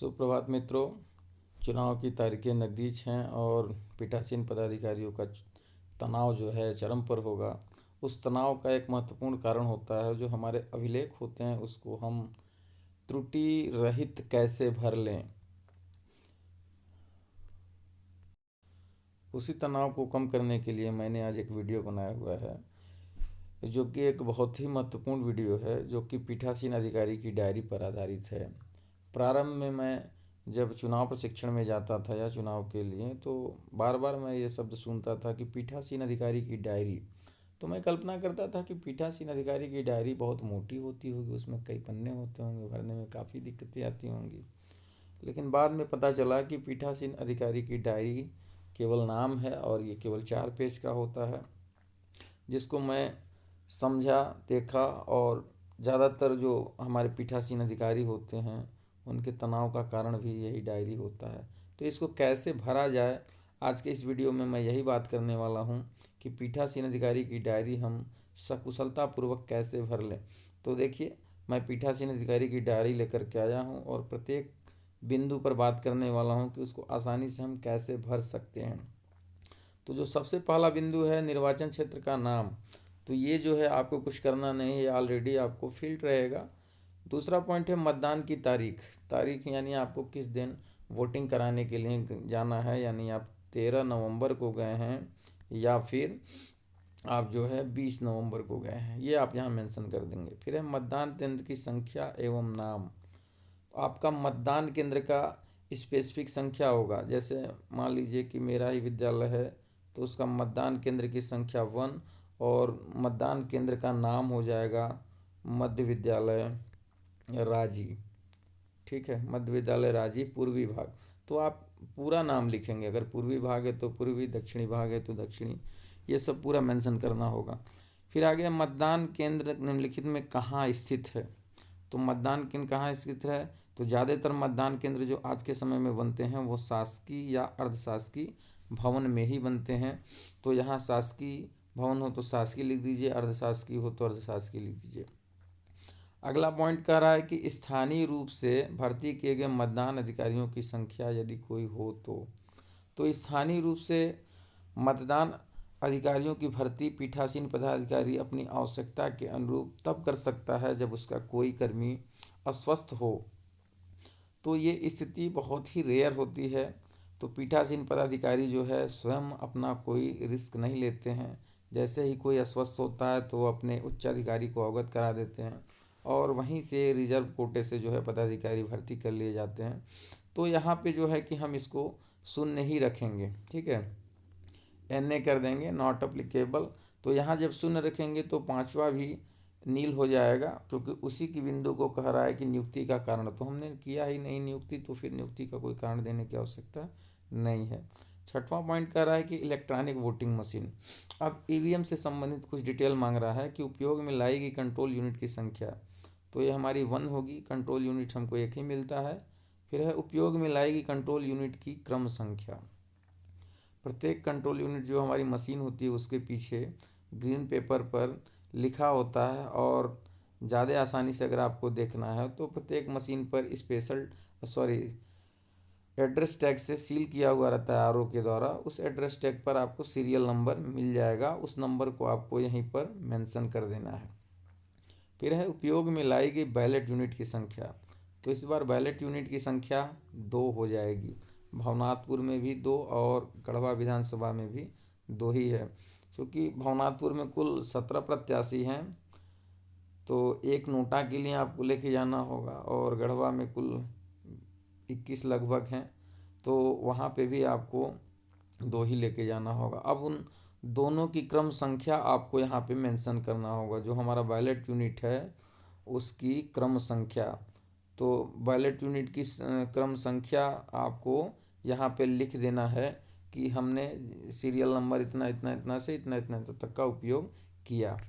सुप्रभात मित्रों। चुनाव की तारीखें नज़दीक हैं और पीठासीन पदाधिकारियों का तनाव जो है चरम पर होगा। उस तनाव का एक महत्वपूर्ण कारण होता है जो हमारे अभिलेख होते हैं, उसको हम त्रुटि रहित कैसे भर लें। उसी तनाव को कम करने के लिए मैंने आज एक वीडियो बनाया हुआ है, जो कि एक बहुत ही महत्वपूर्ण वीडियो है, जो कि पीठासीन अधिकारी की डायरी पर आधारित है। प्रारंभ में मैं जब चुनाव प्रशिक्षण में जाता था या चुनाव के लिए, तो बार बार मैं ये शब्द सुनता था कि पीठासीन अधिकारी की डायरी। तो मैं कल्पना करता था कि पीठासीन अधिकारी की डायरी बहुत मोटी होती होगी, उसमें कई पन्ने होते होंगे, भरने में काफ़ी दिक्कतें आती होंगी। लेकिन बाद में पता चला कि पीठासीन अधिकारी की डायरी केवल नाम है और ये केवल 4 पेज का होता है, जिसको मैं समझा, देखा। और ज़्यादातर जो हमारे पीठासीन अधिकारी होते हैं उनके तनाव का कारण भी यही डायरी होता है। तो इसको कैसे भरा जाए, आज के इस वीडियो में मैं यही बात करने वाला हूँ कि पीठासीन अधिकारी की डायरी हम सकुशलतापूर्वक कैसे भर लें। तो देखिए, मैं पीठासीन अधिकारी की डायरी लेकर के आया हूँ और प्रत्येक बिंदु पर बात करने वाला हूँ कि उसको आसानी से हम कैसे भर सकते हैं। तो जो सबसे पहला बिंदु है, निर्वाचन क्षेत्र का नाम। तो ये जो है आपको कुछ करना नहीं है, ऑलरेडी आपको फील्ड रहेगा। दूसरा पॉइंट है मतदान की तारीख। तारीख यानी आपको किस दिन वोटिंग कराने के लिए जाना है, यानी आप 13 नवंबर को गए हैं या फिर आप जो है 20 नवंबर को गए हैं, ये आप यहाँ मेंशन कर देंगे। फिर है मतदान केंद्र की संख्या एवं नाम। आपका मतदान केंद्र का स्पेसिफिक संख्या होगा। जैसे मान लीजिए कि मेरा ही विद्यालय है, तो उसका मतदान केंद्र की संख्या 1 और मतदान केंद्र का नाम हो जाएगा मध्य विद्यालय राजी। ठीक है, मध्य विद्यालय राजी पूर्वी भाग। तो आप पूरा नाम लिखेंगे, अगर पूर्वी भाग है तो पूर्वी, दक्षिणी भाग है तो दक्षिणी, ये सब पूरा मेंशन करना होगा। फिर आगे मतदान केंद्र निम्नलिखित में कहाँ स्थित है। तो मतदान केंद्र कहाँ स्थित है, तो ज़्यादातर मतदान केंद्र जो आज के समय में बनते हैं वो शासकीय या अर्धशासकीय भवन में ही बनते हैं। तो यहाँ शासकीय भवन हो तो शासकीय लिख दीजिए, अर्धशासकीय हो तो अर्धशासकीय लिख दीजिए। अगला पॉइंट कह रहा है कि स्थानीय रूप से भर्ती किए गए मतदान अधिकारियों की संख्या यदि कोई हो तो स्थानीय रूप से मतदान अधिकारियों की भर्ती पीठासीन पदाधिकारी अपनी आवश्यकता के अनुरूप तब कर सकता है जब उसका कोई कर्मी अस्वस्थ हो। तो ये स्थिति बहुत ही रेयर होती है। तो पीठासीन पदाधिकारी जो है स्वयं अपना कोई रिस्क नहीं लेते हैं। जैसे ही कोई अस्वस्थ होता है तो अपने उच्च अधिकारी को अवगत करा देते हैं और वहीं से रिजर्व कोटे से जो है पदाधिकारी भर्ती कर लिए जाते हैं। तो यहाँ पे जो है कि हम इसको शून्य ही रखेंगे। ठीक है, एन ए कर देंगे, नॉट अप्लीकेबल। तो यहाँ जब शून्य रखेंगे तो पांचवा भी नील हो जाएगा, क्योंकि उसी की बिंदु को कह रहा है कि नियुक्ति का कारण तो हमने किया ही नहीं नियुक्ति, तो फिर नियुक्ति का कोई कारण देने की आवश्यकता नहीं है। छठवां पॉइंट कह रहा है कि इलेक्ट्रॉनिक वोटिंग मशीन। अब ईवीएम से संबंधित कुछ डिटेल मांग रहा है कि उपयोग में लाई गई कंट्रोल यूनिट की संख्या। तो ये हमारी 1 होगी, कंट्रोल यूनिट हमको एक ही मिलता है। फिर है उपयोग में लाई गई कंट्रोल यूनिट की क्रम संख्या। प्रत्येक कंट्रोल यूनिट जो हमारी मशीन होती है उसके पीछे ग्रीन पेपर पर लिखा होता है, और ज़्यादा आसानी से अगर आपको देखना है तो प्रत्येक मशीन पर स्पेशल एड्रेस टैग से सील किया हुआ रहता है आरओ के द्वारा। उस एड्रेस टैग पर आपको सीरियल नंबर मिल जाएगा, उस नंबर को आपको यहीं पर मेंशन कर देना है। फिर है उपयोग में लाई गई बैलेट यूनिट की संख्या। तो इस बार बैलेट यूनिट की संख्या 2 हो जाएगी। भवनाथपुर में भी 2 और गढ़वा विधानसभा में भी 2 ही है। क्योंकि भवनाथपुर में कुल 17 प्रत्याशी हैं, तो एक नोटा के लिए आपको लेके जाना होगा, और गढ़वा में कुल 21 लगभग हैं, तो वहाँ पे भी आपको 2 ही लेके जाना होगा। अब उन दोनों की क्रम संख्या आपको यहाँ पे मेंशन करना होगा। जो हमारा बैलेट यूनिट है उसकी क्रम संख्या, तो बैलेट यूनिट की क्रम संख्या आपको यहाँ पे लिख देना है कि हमने सीरियल नंबर इतना इतना इतना से इतना इतना तक का उपयोग किया।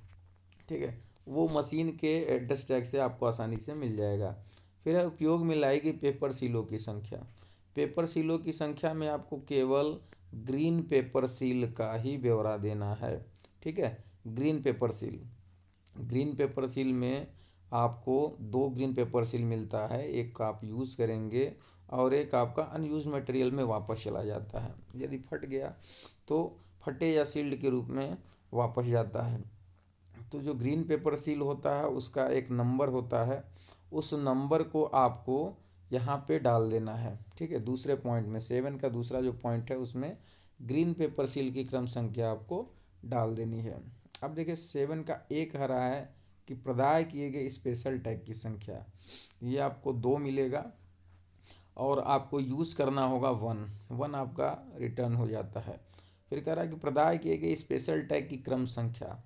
ठीक है, वो मशीन के एड्रेस टैग से आपको आसानी से मिल जाएगा। फिर है उपयोग में लाई गई पेपर सीलों की संख्या। पेपर सीलों की संख्या में आपको केवल ग्रीन पेपर सील का ही ब्यौरा देना है। ठीक है, ग्रीन पेपर सील में आपको 2 ग्रीन पेपर सील मिलता है, एक का आप यूज़ करेंगे और एक आपका अनयूज मटेरियल में वापस चला जाता है। यदि फट गया तो फटे या सील्ड के रूप में वापस जाता है। तो जो ग्रीन पेपर सील होता है उसका एक नंबर होता है, उस नंबर को आपको यहाँ पे डाल देना है। ठीक है, दूसरे पॉइंट में 7 का दूसरा जो पॉइंट है उसमें ग्रीन पेपर सील की क्रम संख्या आपको डाल देनी है। अब देखिए 7 का एक आ रहा है कि प्रदाय किए गए स्पेशल टैग की संख्या, ये आपको 2 मिलेगा और आपको यूज़ करना होगा 1 आपका रिटर्न हो जाता है। फिर कह रहा है कि प्रदाय किए गए स्पेशल टैग की क्रम संख्या।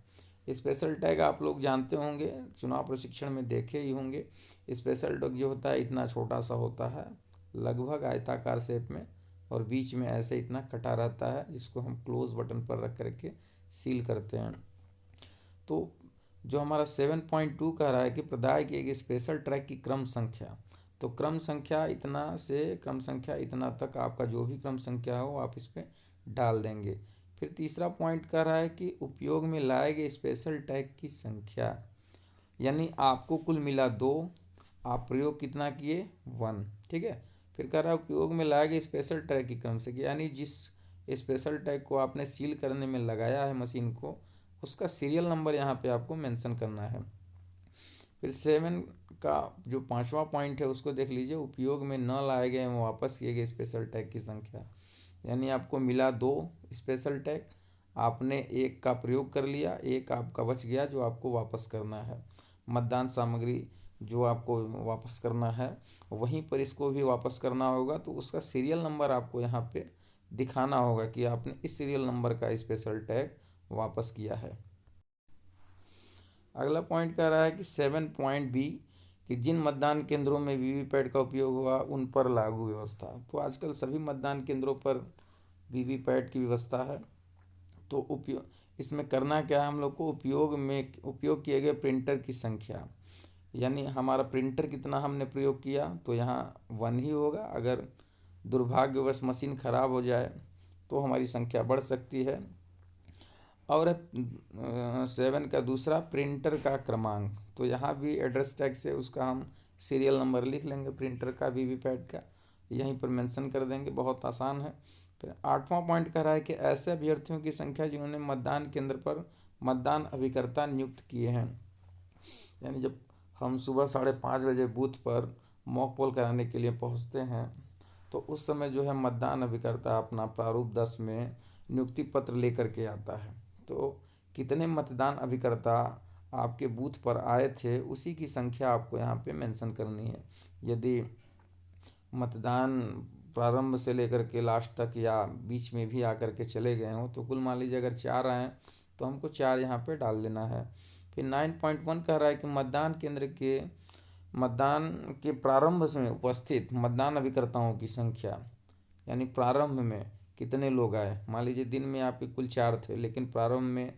स्पेशल टैग आप लोग जानते होंगे, चुनाव प्रशिक्षण में देखे ही होंगे। स्पेशल टैग जो होता है इतना छोटा सा होता है, लगभग आयताकार शेप में, और बीच में ऐसे इतना कटा रहता है, जिसको हम क्लोज बटन पर रख करके सील करते हैं। तो जो हमारा 7.2 कह रहा है कि प्रदाय किए गए स्पेशल टैग की क्रम संख्या, तो क्रम संख्या इतना से क्रम संख्या इतना तक आपका जो भी क्रम संख्या हो आप इस पर डाल देंगे। फिर तीसरा पॉइंट कह रहा है कि उपयोग में लाए गए स्पेशल टैग की संख्या, यानी आपको कुल मिला 2, आप प्रयोग कितना किए 1। ठीक है, फिर कह रहा है उपयोग में लाए गए स्पेशल टैग की क्रम संख्या, यानी जिस स्पेशल टैग को आपने सील करने में लगाया है मशीन को, उसका सीरियल नंबर यहाँ पे आपको मेंशन करना है। फिर 7 का जो 5वां पॉइंट है उसको देख लीजिए, उपयोग में न लाए गए एवं वापस किए गए स्पेशल टैग की संख्या, यानी आपको मिला 2 स्पेशल टैग, आपने एक का प्रयोग कर लिया, एक आपका बच गया जो आपको वापस करना है। मतदान सामग्री जो आपको वापस करना है वहीं पर इसको भी वापस करना होगा, तो उसका सीरियल नंबर आपको यहाँ पे दिखाना होगा कि आपने इस सीरियल नंबर का स्पेशल टैग वापस किया है। अगला पॉइंट कह रहा है कि 7.B कि जिन मतदान केंद्रों में वीवीपैट का उपयोग हुआ उन पर लागू व्यवस्था। तो आजकल सभी मतदान केंद्रों पर वीवीपैट की व्यवस्था है। तो उपयोग इसमें करना क्या है, हम लोग को उपयोग किए गए प्रिंटर की संख्या, यानी हमारा प्रिंटर कितना हमने प्रयोग किया तो यहाँ 1 ही होगा। अगर दुर्भाग्यवश मशीन खराब हो जाए तो हमारी संख्या बढ़ सकती है। और 7 का दूसरा प्रिंटर का क्रमांक, तो यहाँ भी एड्रेस टैग से उसका हम सीरियल नंबर लिख लेंगे, प्रिंटर का वीवीपैट का यहीं पर मेंशन कर देंगे, बहुत आसान है। फिर 8वां पॉइंट कह रहा है कि ऐसे अभ्यर्थियों की संख्या जिन्होंने मतदान केंद्र पर मतदान अभिकर्ता नियुक्त किए हैं, यानी जब हम सुबह 5:30 बजे बूथ पर मॉक पोल कराने के लिए पहुंचते हैं तो उस समय जो है मतदान अभिकर्ता अपना प्रारूप 10 में नियुक्ति पत्र लेकर के आता है। तो कितने मतदान अभिकर्ता आपके बूथ पर आए थे उसी की संख्या आपको यहाँ पे मेंशन करनी है। यदि मतदान प्रारंभ से लेकर के लास्ट तक या बीच में भी आकर के चले गए हों तो कुल मान लीजिए अगर 4 आए तो हमको 4 यहाँ पे डाल देना है। फिर 9.1 कह रहा है कि मतदान के प्रारंभ में उपस्थित मतदान अभिकर्ताओं की संख्या, यानी प्रारंभ में कितने लोग आए। मान लीजिए दिन में आपके कुल 4 थे लेकिन प्रारंभ में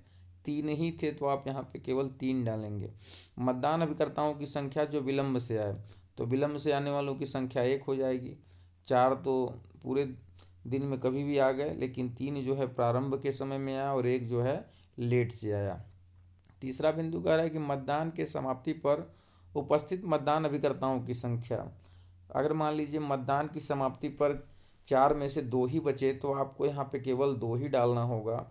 3 ही थे तो आप यहाँ पे केवल 3 डालेंगे। मतदान अभिकर्ताओं की संख्या जो विलम्ब से आए, तो विलम्ब से आने वालों की संख्या 1 हो जाएगी। 4 तो पूरे दिन में कभी भी आ गए, लेकिन 3 जो है प्रारंभ के समय में आया और 1 जो है लेट से आया। तीसरा बिंदु कह रहा है कि मतदान के समाप्ति पर उपस्थित मतदान अभिकर्ताओं की संख्या, अगर मान लीजिए मतदान की समाप्ति पर 4 में से 2 ही बचे तो आपको यहाँ पे केवल 2 ही डालना होगा।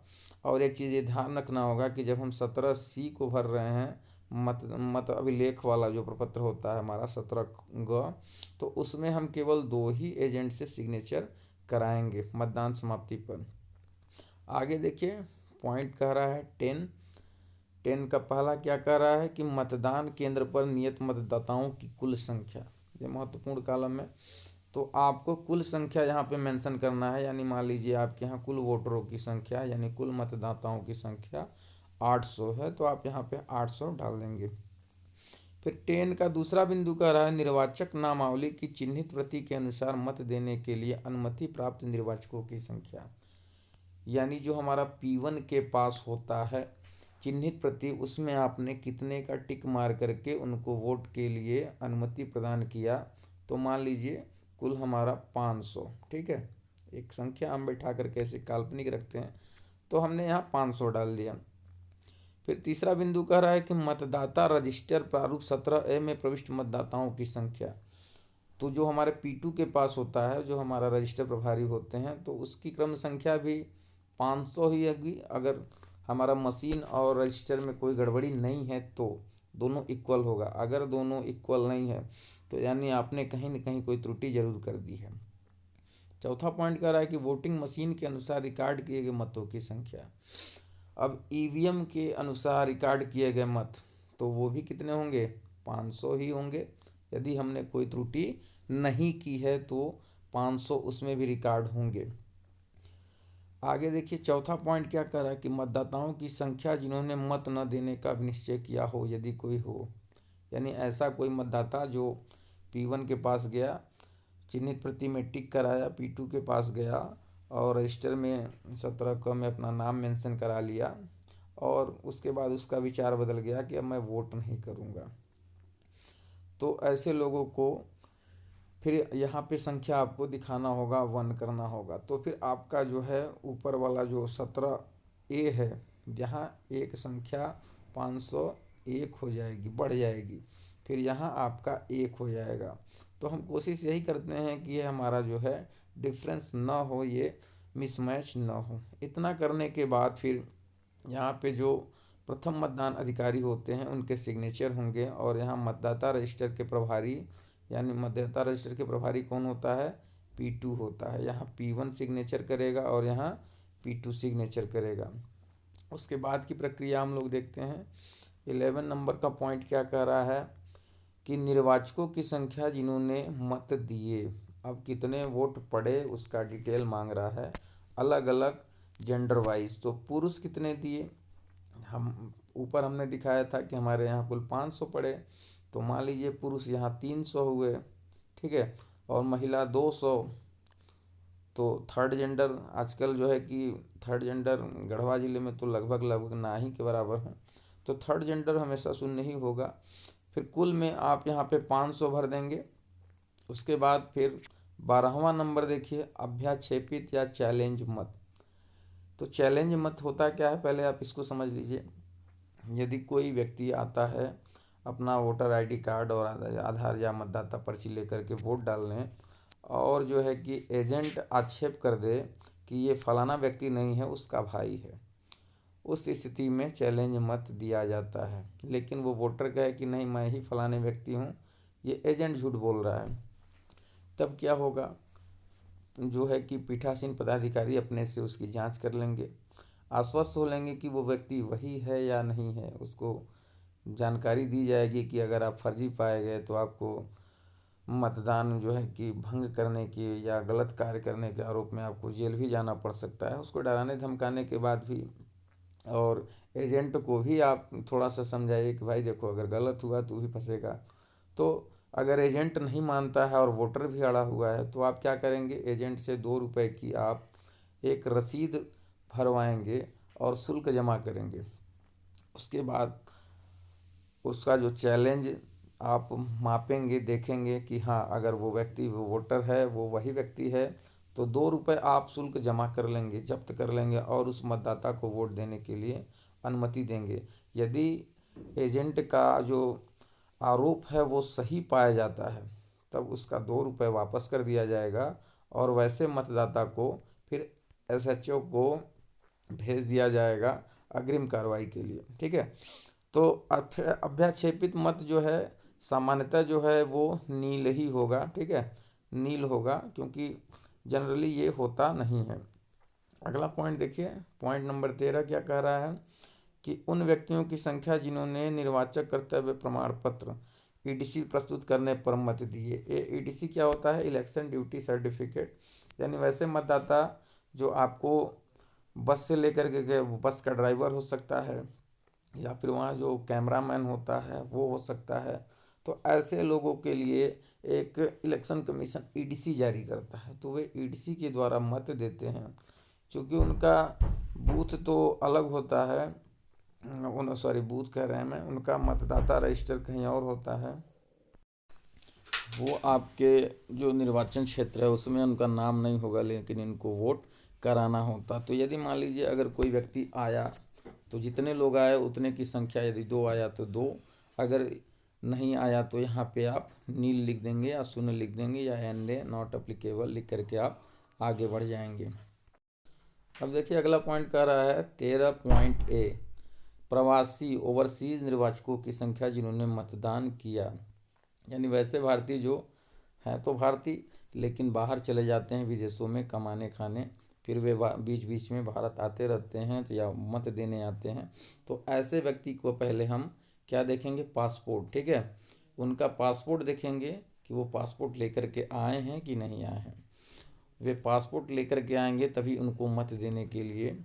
और एक चीज़ ये ध्यान रखना होगा कि जब हम 17C को भर रहे हैं, मत अभिलेख वाला जो प्रपत्र होता है हमारा 17G, तो उसमें हम केवल 2 ही एजेंट से सिग्नेचर कराएंगे मतदान समाप्ति पर। आगे देखिए पॉइंट कह रहा है 10 का पहला क्या कह रहा है कि मतदान केंद्र पर नियत मतदाताओं की कुल संख्या, ये महत्वपूर्ण कॉलम है। तो आपको कुल संख्या यहाँ पे मेंशन करना है, यानी मान लीजिए आपके यहाँ कुल वोटरों की संख्या यानी कुल मतदाताओं की संख्या 800 है तो आप यहाँ पे 800 डाल देंगे। फिर 10 का दूसरा बिंदु कह रहा है निर्वाचक नामावली की चिन्हित प्रति के अनुसार मत देने के लिए अनुमति प्राप्त निर्वाचकों की संख्या, यानी जो हमारा P1 के पास होता है चिन्हित प्रति, उसमें आपने कितने का टिक मार करके उनको वोट के लिए अनुमति प्रदान किया। तो मान लीजिए कुल हमारा 500, ठीक है, एक संख्या हम बैठा करके ऐसे काल्पनिक रखते हैं तो हमने यहाँ 500 डाल दिया। फिर तीसरा बिंदु कह रहा है कि मतदाता रजिस्टर प्रारूप 17A में प्रविष्ट मतदाताओं की संख्या। तो जो हमारे P2 के पास होता है, जो हमारा रजिस्टर प्रभारी होते हैं, तो उसकी क्रम संख्या भी 500 ही होगी। अगर हमारा मशीन और रजिस्टर में कोई गड़बड़ी नहीं है तो दोनों इक्वल होगा। अगर दोनों इक्वल नहीं है तो यानी आपने कहीं न कहीं कोई त्रुटि जरूर कर दी है। चौथा पॉइंट कह रहा है कि वोटिंग मशीन के अनुसार रिकॉर्ड किए गए मतों की संख्या। अब ईवीएम के अनुसार रिकॉर्ड किए गए मत तो वो भी कितने होंगे, 500 ही होंगे। यदि हमने कोई त्रुटि नहीं की है तो 500 उसमें भी रिकॉर्ड होंगे। आगे देखिए चौथा पॉइंट क्या कह रहा है कि मतदाताओं की संख्या जिन्होंने मत न देने का निश्चय किया हो, यदि कोई हो, यानी ऐसा कोई मतदाता जो P1 के पास गया, चिन्हित प्रति में टिक कराया, P2 के पास गया और रजिस्टर में 17 में अपना नाम मेंशन करा लिया और उसके बाद उसका विचार बदल गया कि अब मैं वोट नहीं करूंगा, तो ऐसे लोगों को फिर यहाँ पे संख्या आपको दिखाना होगा, 1 करना होगा। तो फिर आपका जो है ऊपर वाला जो 17A है, यहाँ एक संख्या 501 हो जाएगी, बढ़ जाएगी, फिर यहाँ आपका 1 हो जाएगा। तो हम कोशिश यही करते हैं कि ये हमारा जो है डिफरेंस ना हो, ये मिसमैच ना हो। इतना करने के बाद फिर यहाँ पे जो प्रथम मतदान अधिकारी होते हैं उनके सिग्नेचर होंगे और यहाँ मतदाता रजिस्टर के प्रभारी, यानी मतदाता रजिस्टर के प्रभारी कौन होता है, P2 होता है। यहाँ P1 सिग्नेचर करेगा और यहाँ P2 सिग्नेचर करेगा। उसके बाद की प्रक्रिया हम लोग देखते हैं। 11 नंबर का पॉइंट क्या कह रहा है कि निर्वाचकों की संख्या जिन्होंने मत दिए। अब कितने वोट पड़े उसका डिटेल मांग रहा है, अलग अलग जेंडर वाइज। तो पुरुष कितने दिए, हम ऊपर हमने दिखाया था कि हमारे यहाँ कुल 500 पड़े, तो मान लीजिए पुरुष यहाँ 300 हुए, ठीक है, और महिला 200। तो थर्ड जेंडर आजकल जो है कि थर्ड जेंडर गढ़वा जिले में तो लगभग लगभग ना ही के बराबर है, तो थर्ड जेंडर हमेशा शून्य ही होगा। फिर कुल में आप यहाँ पे 500 भर देंगे। उसके बाद फिर 12वां नंबर देखिए, अभ्याक्षेपित या चैलेंज मत। तो चैलेंज मत होता क्या है, पहले आप इसको समझ लीजिए। यदि कोई व्यक्ति आता है अपना वोटर आईडी कार्ड और आधार या मतदाता पर्ची लेकर के वोट डालने, और जो है कि एजेंट आक्षेप कर दे कि ये फलाना व्यक्ति नहीं है, उसका भाई है, उस स्थिति में चैलेंज मत दिया जाता है। लेकिन वो वोटर कहे कि नहीं मैं ही फलाने व्यक्ति हूँ, ये एजेंट झूठ बोल रहा है, तब क्या होगा, जो है कि पीठासीन पदाधिकारी अपने से उसकी जांच कर लेंगे, आश्वस्त हो लेंगे कि वो व्यक्ति वही है या नहीं है। उसको जानकारी दी जाएगी कि अगर आप फर्जी पाए गए तो आपको मतदान जो है कि भंग करने के या गलत कार्य करने के आरोप में आपको जेल भी जाना पड़ सकता है। उसको डराने धमकाने के बाद भी, और एजेंट को भी आप थोड़ा सा समझाइए कि भाई देखो अगर गलत हुआ तू भी फंसेगा। तो अगर एजेंट नहीं मानता है और वोटर भी अड़ा हुआ है तो आप क्या करेंगे, एजेंट से 2 रुपए की आप एक रसीद भरवाएंगे और शुल्क जमा करेंगे। उसके बाद उसका जो चैलेंज आप मापेंगे, देखेंगे कि हाँ अगर वो व्यक्ति वो वोटर है, वो वही व्यक्ति है, तो 2 रुपये आप शुल्क जमा कर लेंगे, जब्त कर लेंगे और उस मतदाता को वोट देने के लिए अनुमति देंगे। यदि एजेंट का जो आरोप है वो सही पाया जाता है तब उसका 2 रुपये वापस कर दिया जाएगा और वैसे मतदाता को फिर SHO को भेज दिया जाएगा अग्रिम कार्रवाई के लिए, ठीक है। तो अभ्याक्षेपित मत जो है सामान्यतः जो है वो नील ही होगा, ठीक है, नील होगा, क्योंकि जनरली ये होता नहीं है। अगला पॉइंट देखिए, पॉइंट नंबर 13 क्या कह रहा है कि उन व्यक्तियों की संख्या जिन्होंने निर्वाचक कर्तव्य प्रमाण पत्र EDC प्रस्तुत करने पर मत दिए। ये EDC क्या होता है, इलेक्शन ड्यूटी सर्टिफिकेट, यानी वैसे मतदाता जो आपको बस से लेकर के गए, वो बस का ड्राइवर हो सकता है या फिर वहाँ जो कैमरामैन होता है वो हो सकता है। तो ऐसे लोगों के लिए एक इलेक्शन कमीशन EDC जारी करता है, तो वे EDC के द्वारा मत देते हैं। क्योंकि उनका बूथ तो अलग होता है, बूथ कह रहे हैं मैं, उनका मतदाता रजिस्टर कहीं और होता है, वो आपके जो निर्वाचन क्षेत्र है उसमें उनका नाम नहीं होगा, लेकिन इनको वोट कराना होता। तो यदि मान लीजिए अगर कोई व्यक्ति आया तो जितने लोग आए उतने की संख्या, यदि 2 आया तो 2, अगर नहीं आया तो यहाँ पे आप नील लिख देंगे या शून्य लिख देंगे या एन नॉट अप्लीकेबल लिख करके आप आगे बढ़ जाएंगे। अब देखिए अगला पॉइंट कह रहा है 13.A, प्रवासी ओवरसीज निर्वाचकों की संख्या जिन्होंने मतदान किया। यानी वैसे भारतीय जो हैं तो भारतीय, लेकिन बाहर चले जाते हैं विदेशों में कमाने खाने, फिर वे बीच बीच में भारत आते रहते हैं तो या मत देने आते हैं, तो ऐसे व्यक्ति को पहले हम क्या देखेंगे, पासपोर्ट। ठीक है, उनका पासपोर्ट देखेंगे कि वो पासपोर्ट लेकर के आए हैं कि नहीं आए हैं। वे पासपोर्ट लेकर के आएंगे तभी उनको मत देने के लिए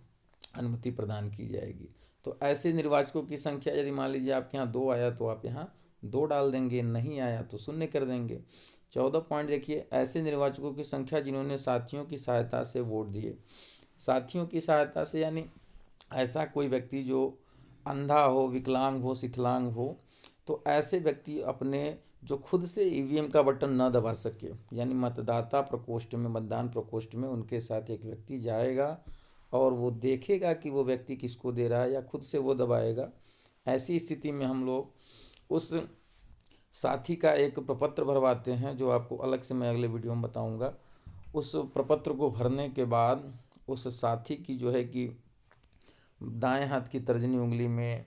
अनुमति प्रदान की जाएगी। तो ऐसे निर्वाचकों की संख्या, यदि मान लीजिए आपके यहाँ 2 आया तो आप यहाँ 2 डाल देंगे, नहीं आया तो शून्य कर देंगे। 14 पॉइंट देखिए, ऐसे निर्वाचकों की संख्या जिन्होंने साथियों की सहायता से वोट दिए। साथियों की सहायता से यानी ऐसा कोई व्यक्ति जो अंधा हो, विकलांग हो, शिथिलांग हो, तो ऐसे व्यक्ति अपने जो खुद से ईवीएम का बटन न दबा सके, यानी मतदाता प्रकोष्ठ में, मतदान प्रकोष्ठ में उनके साथ एक व्यक्ति जाएगा और वो देखेगा कि वो व्यक्ति किसको दे रहा है या खुद से वो दबाएगा। ऐसी स्थिति में हम लोग उस साथी का एक प्रपत्र भरवाते हैं, जो आपको अलग से मैं अगले वीडियो में बताऊंगा। उस प्रपत्र को भरने के बाद उस साथी की जो है कि दाएं हाथ की तर्जनी उंगली में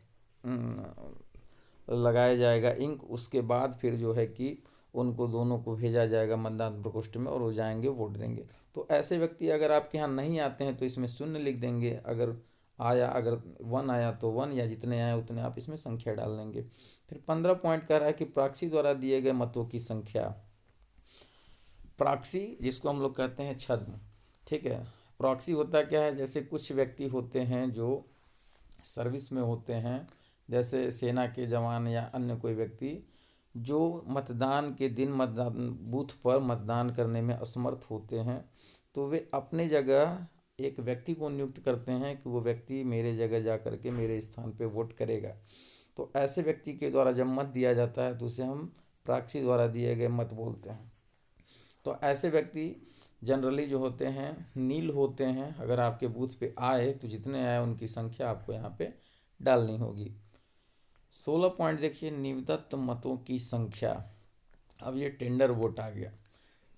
लगाया जाएगा इंक। उसके बाद फिर जो है कि उनको दोनों को भेजा जाएगा मतदान प्रकोष्ठ में और वो जाएंगे वोट देंगे। तो ऐसे व्यक्ति अगर आपके यहाँ नहीं आते हैं तो इसमें शून्य लिख देंगे, अगर आया, अगर 1 आया तो 1, या जितने आए उतने आप इसमें संख्या डाल देंगे। फिर 15 पॉइंट कह रहा है कि प्रॉक्सी द्वारा दिए गए मतों की संख्या। प्रॉक्सी जिसको हम लोग कहते हैं छद्म। ठीक है, प्रॉक्सी होता क्या है, जैसे कुछ व्यक्ति होते हैं जो सर्विस में होते हैं, जैसे सेना के जवान या अन्य कोई व्यक्ति जो मतदान के दिन मतदान बूथ पर मतदान करने में असमर्थ होते हैं, तो वे अपने जगह एक व्यक्ति को नियुक्त करते हैं कि वो व्यक्ति मेरे जगह जा कर के मेरे स्थान पे वोट करेगा। तो ऐसे व्यक्ति के द्वारा जब मत दिया जाता है तो उसे हम प्रॉक्सी द्वारा दिए गए मत बोलते हैं। तो ऐसे व्यक्ति जनरली जो होते हैं नील होते हैं। अगर आपके बूथ पे आए तो जितने आए उनकी संख्या आपको यहाँ पे डालनी होगी। 16 पॉइंट देखिए, निविदत्त मतों की संख्या। अब ये टेंडर वोट आ गया।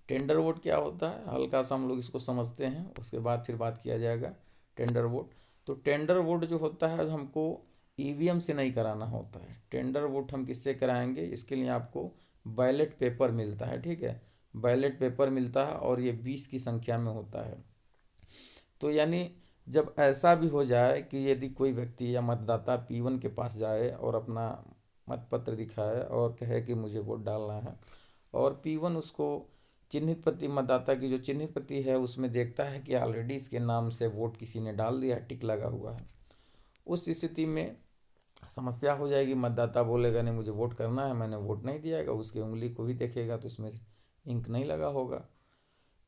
टेंडर वोट क्या होता है, हल्का सा हम लोग इसको समझते हैं, उसके बाद फिर बात किया जाएगा टेंडर वोट। तो टेंडर वोट जो होता है हमको ईवीएम से नहीं कराना होता है। टेंडर वोट हम किससे कराएंगे, इसके लिए आपको बैलेट पेपर मिलता है। ठीक है, बैलेट पेपर मिलता है और ये 20 की संख्या में होता है। तो यानी जब ऐसा भी हो जाए कि यदि कोई व्यक्ति या मतदाता P1 के पास जाए और अपना मतपत्र दिखाए और कहे कि मुझे वोट डालना है, और P1 उसको चिन्हित प्रति, मतदाता की जो चिन्हित प्रति है उसमें देखता है कि ऑलरेडी इसके नाम से वोट किसी ने डाल दिया, टिक लगा हुआ है, उस स्थिति में समस्या हो जाएगी। मतदाता बोलेगा नहीं मुझे वोट करना है, मैंने वोट नहीं दिया, उसकी उंगली को भी देखेगा तो उसमें इंक नहीं लगा होगा।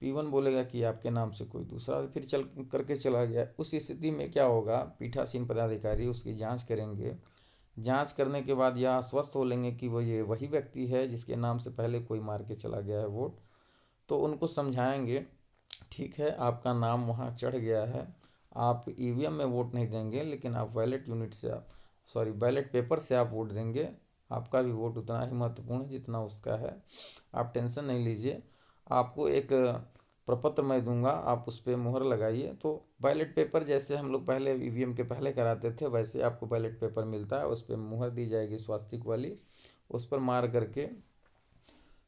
P1 बोलेगा कि आपके नाम से कोई दूसरा फिर चल करके चला गया। उस स्थिति में क्या होगा, पीठासीन पदाधिकारी उसकी जांच करेंगे। जांच करने के बाद यह आश्वस्त हो लेंगे कि वो ये वही व्यक्ति है जिसके नाम से पहले कोई मार के चला गया है वोट। तो उनको समझाएंगे, ठीक है आपका नाम वहाँ चढ़ गया है, आप ईवीएम में वोट नहीं देंगे, लेकिन आप बैलेट यूनिट से बैलेट पेपर से आप वोट देंगे। आपका भी वोट उतना ही महत्वपूर्ण है जितना उसका है, आप टेंशन नहीं लीजिए। आपको एक प्रपत्र मैं दूंगा, आप उस पर मुहर लगाइए। तो बैलेट पेपर जैसे हम लोग पहले ईवीएम के पहले कराते थे, वैसे आपको बैलेट पेपर मिलता है, उस पर मुहर दी जाएगी स्वास्तिक वाली, उस पर मार करके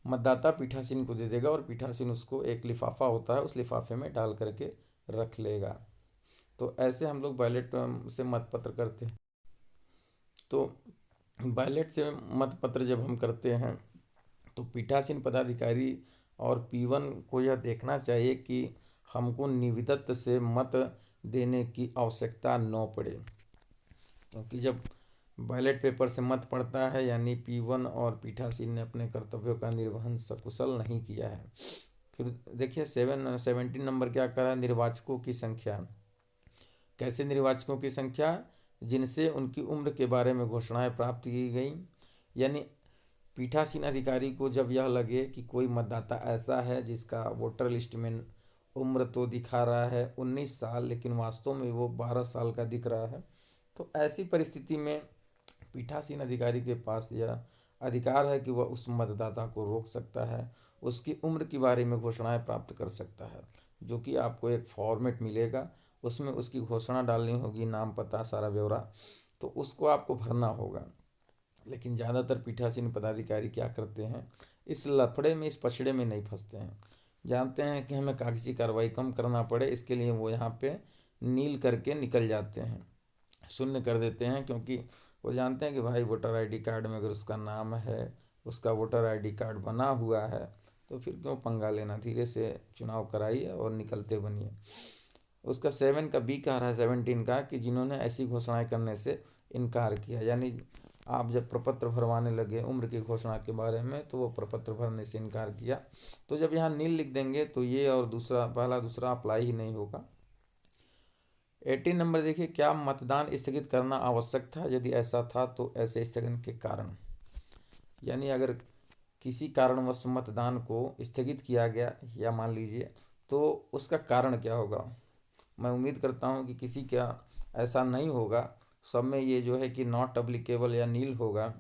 मतदाता पीठासीन को दे देगा और पीठासीन उसको, एक लिफाफा होता है उस लिफाफे में डाल करके रख लेगा। तो ऐसे हम लोग बैलेट से मतपत्र करते हैं। तो बैलेट से मतपत्र जब हम करते हैं तो पीठासीन पदाधिकारी और P1 को यह देखना चाहिए कि हमको निविदत्त से मत देने की आवश्यकता न पड़े, क्योंकि जब बैलेट पेपर से मत पड़ता है यानी P1 और पीठासीन ने अपने कर्तव्यों का निर्वहन सकुशल नहीं किया है। फिर देखिए 17 नंबर क्या करा, निर्वाचकों की संख्या। कैसे निर्वाचकों की संख्या, जिनसे उनकी उम्र के बारे में घोषणाएं प्राप्त की गई। यानी पीठासीन अधिकारी को जब यह लगे कि कोई मतदाता ऐसा है जिसका वोटर लिस्ट में उम्र तो दिखा रहा है 19 साल, लेकिन वास्तव में वो 12 साल का दिख रहा है, तो ऐसी परिस्थिति में पीठासीन अधिकारी के पास यह अधिकार है कि वह उस मतदाता को रोक सकता है, उसकी उम्र के बारे में घोषणाएं प्राप्त कर सकता है, जो कि आपको एक फॉर्मेट मिलेगा, उसमें उसकी घोषणा डालनी होगी, नाम पता सारा ब्यौरा, तो उसको आपको भरना होगा। लेकिन ज़्यादातर पीठासीन पदाधिकारी क्या करते हैं, इस लफड़े में, इस पछड़े में नहीं फंसते हैं। जानते हैं कि हमें कागजी कार्रवाई कम करना पड़े, इसके लिए वो यहाँ पे नील करके निकल जाते हैं, शून्य कर देते हैं, क्योंकि वो जानते हैं कि भाई वोटर आईडी कार्ड में अगर उसका नाम है, उसका वोटर आईडी कार्ड बना हुआ है, तो फिर क्यों पंगा लेना, धीरे से चुनाव कराइए और निकलते बनिए। उसका 7 का बी कह रहा है, 17 का, कि जिन्होंने ऐसी घोषणाएं करने से इनकार किया, यानी आप जब प्रपत्र भरवाने लगे उम्र की घोषणा के बारे में, तो वो प्रपत्र भरने से इनकार किया, तो जब यहाँ नील लिख देंगे तो ये और दूसरा, पहला दूसरा अप्लाई ही नहीं होगा। 18 नंबर देखिए, क्या मतदान स्थगित करना आवश्यक था, यदि ऐसा था तो ऐसे स्थगन के कारण, यानी अगर किसी कारणवश मतदान को स्थगित किया गया, या मान लीजिए, तो उसका कारण क्या होगा। मैं उम्मीद करता हूँ कि किसी का ऐसा नहीं होगा, सब में ये जो है कि नॉट अप्लीकेबल या नील होगा।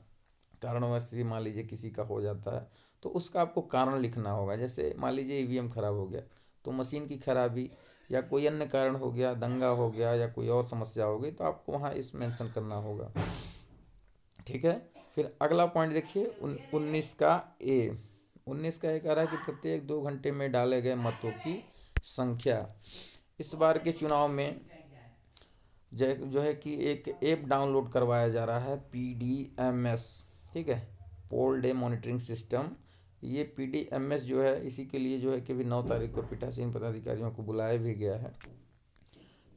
कारणवश ही मान लीजिए किसी का हो जाता है, तो उसका आपको कारण लिखना होगा। जैसे मान लीजिए ईवीएम खराब हो गया, तो मशीन की खराबी या कोई अन्य कारण हो गया, दंगा हो गया या कोई और समस्या हो गई, तो आपको वहाँ इस मेंशन करना होगा। ठीक है। फिर अगला पॉइंट देखिए, 19 का ए। 19 का ए कह रहा है कि प्रत्येक 2 घंटे में डाले गए मतों की संख्या। इस बार के चुनाव में जो है कि एक ऐप डाउनलोड करवाया जा रहा है, PDMS, ठीक है, पोल डे मॉनिटरिंग सिस्टम। ये PDMS जो है, इसी के लिए जो है कि अभी 9 तारीख को पीठासीन पदाधिकारियों को बुलाया भी गया है।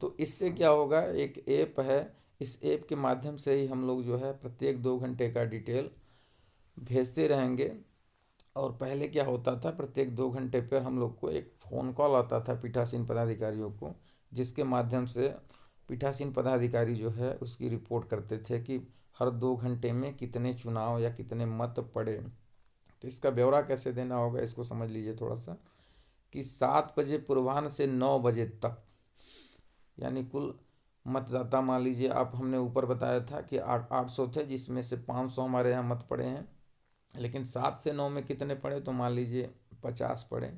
तो इससे क्या होगा, एक ऐप है, इस ऐप के माध्यम से ही हम लोग जो है प्रत्येक 2 घंटे का डिटेल भेजते रहेंगे। और पहले क्या होता था, प्रत्येक 2 घंटे पर हम लोग को एक फ़ोन कॉल आता था पीठासीन पदाधिकारियों को, जिसके माध्यम से पीठासीन पदाधिकारी जो है उसकी रिपोर्ट करते थे कि हर 2 घंटे में कितने चुनाव या कितने मत पड़े। तो इसका ब्यौरा कैसे देना होगा, इसको समझ लीजिए थोड़ा सा, कि 7 बजे पूर्वाह्न से 9 बजे तक, यानी कुल मतदाता, मान लीजिए आप, हमने ऊपर बताया था कि 800 थे, जिसमें से 500 हमारे यहाँ मत पड़े हैं, लेकिन 7 से 9 में कितने पड़े, तो मान लीजिए 50 पड़े।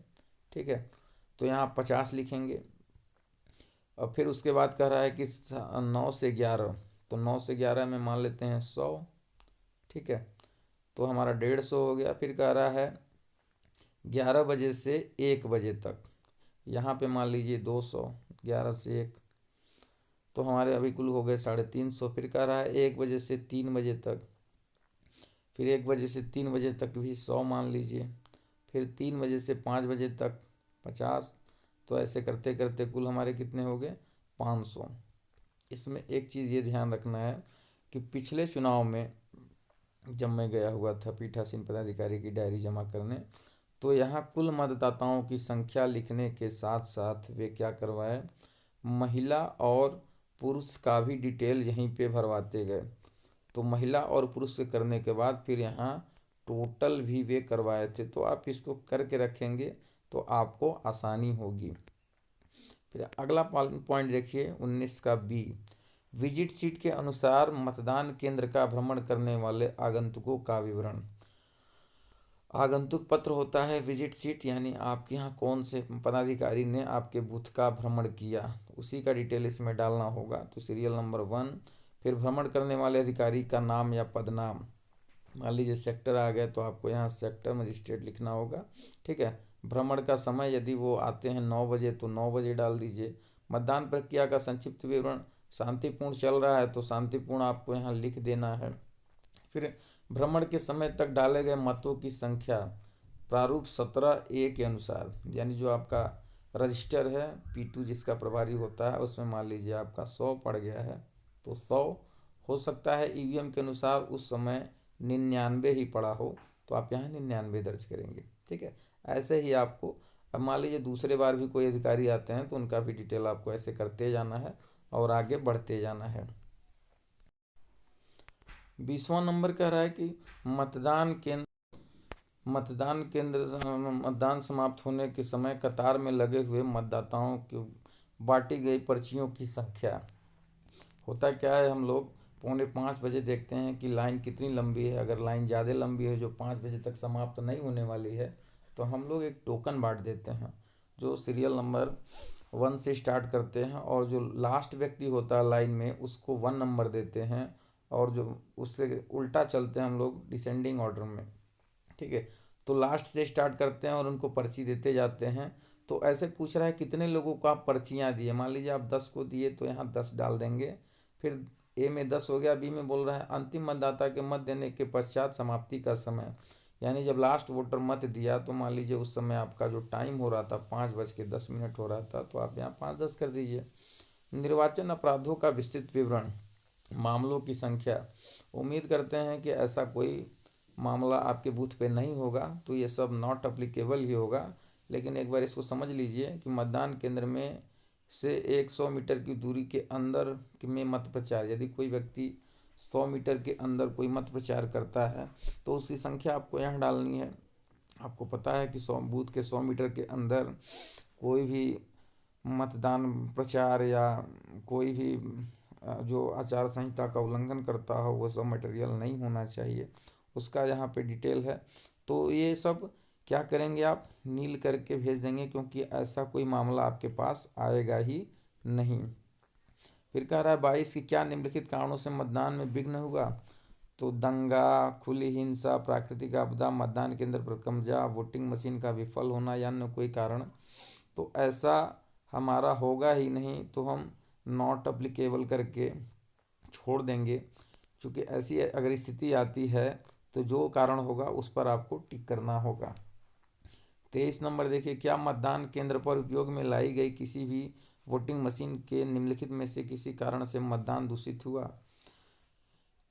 ठीक है, तो यहाँ 50 लिखेंगे। और फिर उसके बाद कह रहा है कि 9 से 11, तो 9 से 11 में मान लेते हैं 100। ठीक है, तो हमारा 150 हो गया। फिर कह रहा है 11 बजे से 1 बजे तक, यहाँ पे मान लीजिए 200, 11 से 1, तो हमारे अभी कुल हो गए 350। फिर कह रहा है 1 बजे से 3 बजे तक, फिर 1 बजे से 3 बजे तक भी 100 मान लीजिए। फिर 3 बजे से 5 बजे तक 50। तो ऐसे करते करते कुल हमारे कितने हो गए, 500। इसमें एक चीज़ ये ध्यान रखना है कि पिछले चुनाव में जब मैं गया हुआ था पीठासीन पदाधिकारी की डायरी जमा करने, तो यहाँ कुल मतदाताओं की संख्या लिखने के साथ साथ वे क्या करवाए, महिला और पुरुष का भी डिटेल यहीं पे भरवाते गए। तो महिला और पुरुष के करने के बाद फिर यहाँ टोटल भी वे करवाए थे। तो आप इसको करके रखेंगे तो आपको आसानी होगी। फिर अगला पॉइंट देखिए, 19 का बी, विजिट सीट के अनुसार मतदान केंद्र का भ्रमण करने वाले आगंतुकों का विवरण। आगंतुक पत्र होता है विजिट सीट, यानी आपके यहाँ कौन से पदाधिकारी ने आपके बूथ का भ्रमण किया, उसी का डिटेल इसमें डालना होगा। तो सीरियल नंबर 1। फिर भ्रमण करने वाले अधिकारी का नाम या पदनाम, मान लीजिए सेक्टर आ गए तो आपको यहाँ सेक्टर मजिस्ट्रेट लिखना होगा। ठीक है, भ्रमण का समय, यदि वो आते हैं 9 बजे तो 9 बजे डाल दीजिए। मतदान प्रक्रिया का संक्षिप्त विवरण, शांतिपूर्ण चल रहा है तो शांतिपूर्ण आपको यहाँ लिख देना है। फिर भ्रमण के समय तक डाले गए मतों की संख्या प्रारूप 17A के अनुसार, यानी जो आपका रजिस्टर है P2 जिसका प्रभारी होता है, उसमें मान लीजिए आपका 100 पड़ गया है, तो 100 हो सकता है ईवीएम के अनुसार उस समय 99 ही पड़ा हो, तो आप यहाँ 99 दर्ज करेंगे। ठीक है, ऐसे ही आपको, अब मान लीजिए दूसरे बार भी कोई अधिकारी आते हैं तो उनका भी डिटेल आपको ऐसे करते जाना है और आगे बढ़ते जाना है। 20वां नंबर कह रहा है कि मतदान समाप्त होने के समय कतार में लगे हुए मतदाताओं की बांटी गई पर्चियों की संख्या होता क्या है, हम लोग 4:45 देखते हैं कि लाइन कितनी लंबी है। अगर लाइन ज़्यादा लंबी है, जो 5 बजे तक समाप्त नहीं होने वाली है, तो हम लोग एक टोकन बांट देते हैं, जो सीरियल नंबर 1 से स्टार्ट करते हैं, और जो लास्ट व्यक्ति होता है लाइन में उसको 1 नंबर देते हैं, और जो उससे उल्टा चलते हैं हम लोग डिसेंडिंग ऑर्डर में। ठीक है, तो लास्ट से स्टार्ट करते हैं और उनको पर्ची देते जाते हैं। तो ऐसे पूछ रहा है कितने लोगों को आप पर्चियाँ दिए। मान लीजिए आप 10 को दिए तो यहाँ 10 डाल देंगे। फिर ए में 10 हो गया, बी में बोल रहा है अंतिम मतदाता के मत देने के पश्चात समाप्ति का समय, यानी जब लास्ट वोटर मत दिया तो मान लीजिए उस समय आपका जो टाइम हो रहा था 5:10 हो रहा था, तो आप यहाँ 5:10 कर दीजिए। निर्वाचन अपराधों का विस्तृत विवरण, मामलों की संख्या। उम्मीद करते हैं कि ऐसा कोई मामला आपके बूथ पे नहीं होगा, तो ये सब नॉट अप्लीकेबल ही होगा। लेकिन एक बार इसको समझ लीजिए कि मतदान केंद्र में से 100 मीटर की दूरी के अंदर में मत प्रचार, यदि कोई व्यक्ति 100 मीटर के अंदर कोई मत प्रचार करता है तो उसकी संख्या आपको यहाँ डालनी है। आपको पता है कि 100 बूथ के 100 मीटर के अंदर कोई भी मतदान प्रचार या कोई भी जो आचार संहिता का उल्लंघन करता हो वो सब मटेरियल नहीं होना चाहिए, उसका यहाँ पे डिटेल है। तो ये सब क्या करेंगे, आप नील करके भेज देंगे, क्योंकि ऐसा कोई मामला आपके पास आएगा ही नहीं। फिर कह रहा है 22 कि क्या निम्नलिखित कारणों से मतदान में विघ्न हुआ। तो दंगा, खुली हिंसा, प्राकृतिक आपदा, मतदान केंद्र पर कब्जा, वोटिंग मशीन का विफल होना या अन्य कोई कारण। तो ऐसा हमारा होगा ही नहीं, तो हम नॉट अप्लीकेबल करके छोड़ देंगे। क्योंकि ऐसी अगर स्थिति आती है तो जो कारण होगा उस पर आपको टिक करना होगा। 23 नंबर देखिए, क्या मतदान केंद्र पर उपयोग में लाई गई किसी भी वोटिंग मशीन के निम्नलिखित में से किसी कारण से मतदान दूषित हुआ।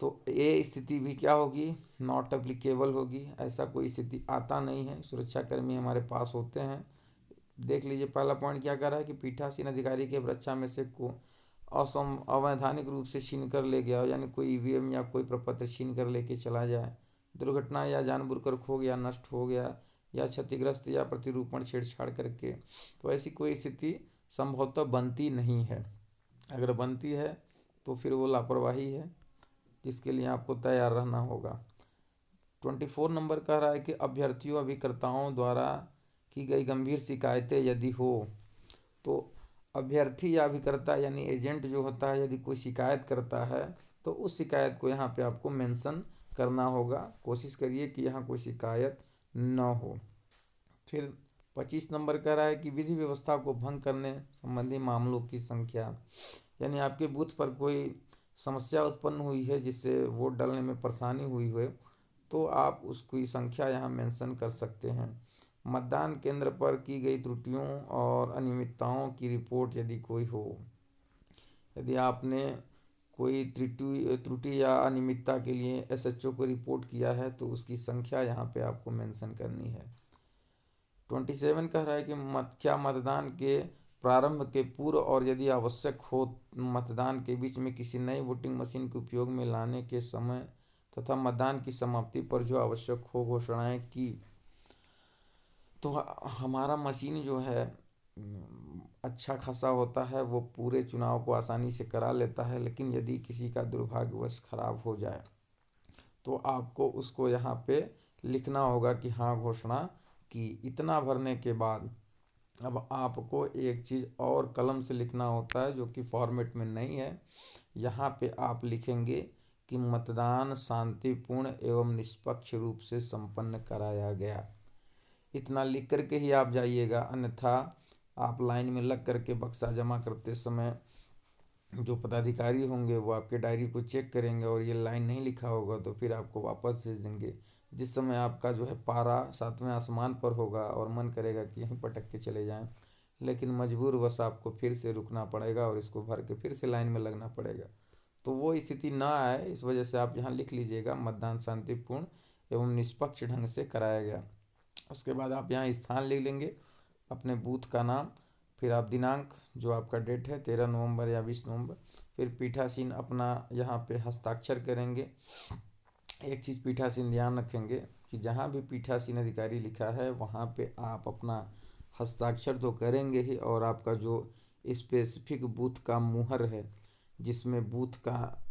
तो ये स्थिति भी क्या होगी, नॉट अप्लीकेबल होगी। ऐसा कोई स्थिति आता नहीं है, सुरक्षाकर्मी हमारे पास होते हैं। देख लीजिए पहला पॉइंट क्या कर रहा है कि पीठासीन अधिकारी के रक्षा में से को अवैधानिक रूप से छीन कर ले गया, यानी कोई ईवीएम या कोई प्रपत्र छीन कर लेके चला जाए, दुर्घटना या जानबूझकर खो गया, नष्ट हो गया, या क्षतिग्रस्त या प्रतिरूपण छेड़छाड़ करके। तो ऐसी कोई स्थिति संभवतः बनती नहीं है। अगर बनती है तो फिर वो लापरवाही है, जिसके लिए आपको तैयार रहना होगा। 24 नंबर कह रहा है कि अभ्यर्थियों अभिकर्ताओं द्वारा की गई गंभीर शिकायतें यदि हो, तो अभ्यर्थी या अभिकर्ता यानी एजेंट जो होता है, यदि कोई शिकायत करता है तो उस शिकायत को यहाँ पे आपको मेंशन करना होगा। कोशिश करिए कि यहाँ कोई शिकायत न हो। फिर 25 नंबर कह रहा है कि विधि व्यवस्था को भंग करने संबंधी मामलों की संख्या, यानी आपके बूथ पर कोई समस्या उत्पन्न हुई है जिससे वोट डालने में परेशानी हुई है, तो आप उसकी संख्या यहाँ मेंशन कर सकते हैं। मतदान केंद्र पर की गई त्रुटियों और अनियमितताओं की रिपोर्ट यदि कोई हो, यदि आपने कोई त्रुटि या अनियमितता के लिए एसएचओ को रिपोर्ट किया है तो उसकी संख्या यहाँ पे आपको मेंशन करनी है। 27 कह रहा है कि क्या मतदान के प्रारंभ के पूर्व और यदि आवश्यक हो मतदान के बीच में किसी नई वोटिंग मशीन के उपयोग में लाने के समय तथा मतदान की समाप्ति पर जो आवश्यक हो घोषणाएं की। तो हमारा मशीन जो है अच्छा खासा होता है, वो पूरे चुनाव को आसानी से करा लेता है, लेकिन यदि किसी का दुर्भाग्यवश खराब हो जाए तो आपको उसको यहाँ पे लिखना होगा कि हाँ घोषणा की। इतना भरने के बाद अब आपको एक चीज़ और कलम से लिखना होता है जो कि फॉर्मेट में नहीं है। यहाँ पे आप लिखेंगे कि मतदान शांतिपूर्ण एवं निष्पक्ष रूप से संपन्न कराया गया। इतना लिख करके ही आप जाइएगा, अन्यथा आप लाइन में लग करके बक्सा जमा करते समय जो पदाधिकारी होंगे वो आपके डायरी को चेक करेंगे और ये लाइन नहीं लिखा होगा तो फिर आपको वापस भेज देंगे। जिस समय आपका जो है पारा 7वें आसमान पर होगा और मन करेगा कि यहीं पटक के चले जाएं, लेकिन मजबूरवश आपको फिर से रुकना पड़ेगा और इसको भर के फिर से लाइन में लगना पड़ेगा। तो वो स्थिति ना आए इस वजह से आप यहाँ लिख लीजिएगा मतदान शांतिपूर्ण एवं निष्पक्ष ढंग से कराया गया। उसके बाद आप यहाँ स्थान लिख लेंगे, अपने बूथ का नाम, फिर आप दिनांक जो आपका डेट है 13 नवंबर या 20 नवंबर, फिर पीठासीन अपना यहाँ पे हस्ताक्षर करेंगे। एक चीज़ पीठासीन ध्यान रखेंगे कि जहाँ भी पीठासीन अधिकारी लिखा है वहाँ पे आप अपना हस्ताक्षर तो करेंगे ही, और आपका जो स्पेसिफिक बूथ का मुहर है जिसमें बूथ का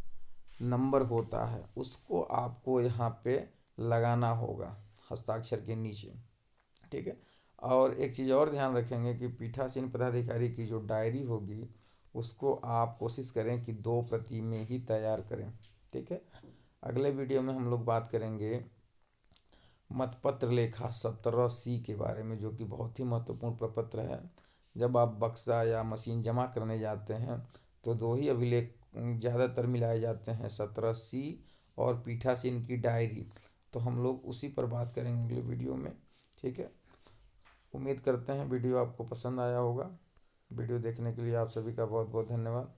नंबर होता है उसको आपको यहाँ पे लगाना होगा हस्ताक्षर के नीचे। ठीक है। और एक चीज़ और ध्यान रखेंगे कि पीठासीन पदाधिकारी की जो डायरी होगी उसको आप कोशिश करें कि 2 प्रति में ही तैयार करें। ठीक है। अगले वीडियो में हम लोग बात करेंगे मतपत्र लेखा 17C के बारे में, जो कि बहुत ही महत्वपूर्ण प्रपत्र है। जब आप बक्सा या मशीन जमा करने जाते हैं तो 2 ही अभिलेख ज़्यादातर मिलाए जाते हैं, 17C और पीठासीन की डायरी। तो हम लोग उसी पर बात करेंगे अगले वीडियो में। ठीक है। उम्मीद करते हैं वीडियो आपको पसंद आया होगा। वीडियो देखने के लिए आप सभी का बहुत बहुत धन्यवाद।